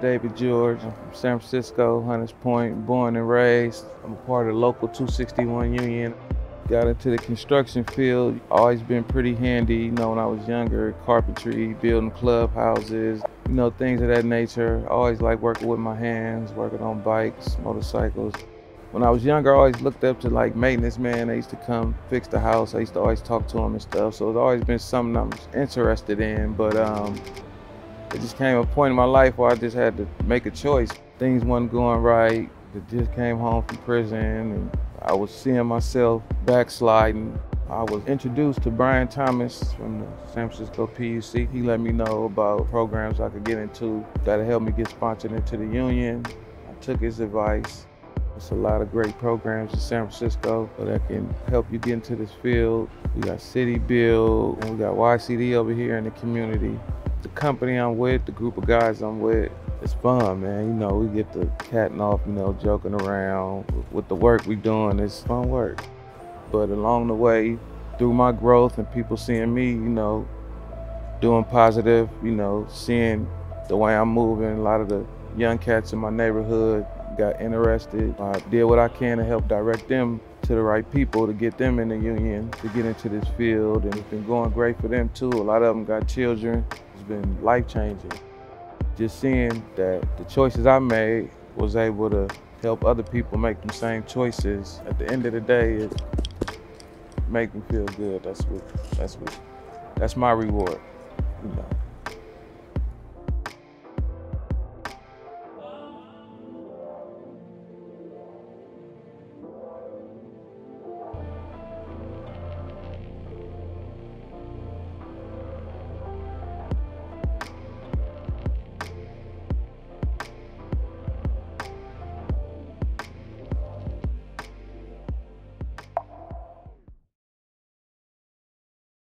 David George. I'm from San Francisco, Hunters Point, born and raised. I'm a part of the local 261 union. Got into the construction field, always been pretty handy, when I was younger, carpentry, building clubhouses, things of that nature. Always like working with my hands, working on bikes, motorcycles. When I was younger, I always looked up to like maintenance man. They used to come fix the house. I used to always talk to them and stuff. So it's always been something I'm interested in, but it just came a point in my life where I just had to make a choice. Things wasn't going right. I just came home from prison and I was seeing myself backsliding. I was introduced to Brian Thomas from the San Francisco PUC. He let me know about programs I could get into that'll help me get sponsored into the union. I took his advice. There's a lot of great programs in San Francisco that can help you get into this field. We got City Build, and we got YCD over here in the community. The company I'm with, the group of guys I'm with, it's fun, man. We get the catting off, joking around. With the work we doing, it's fun work. But along the way, through my growth and people seeing me, doing positive, seeing the way I'm moving, a lot of the young cats in my neighborhood got interested. I did what I can to help direct them to the right people to get them in the union, to get into this field, and it's been going great for them too. A lot of them got children. It's been life-changing. Just seeing that the choices I made was able to help other people make the same choices. At the end of the day, it make them feel good. That's my reward,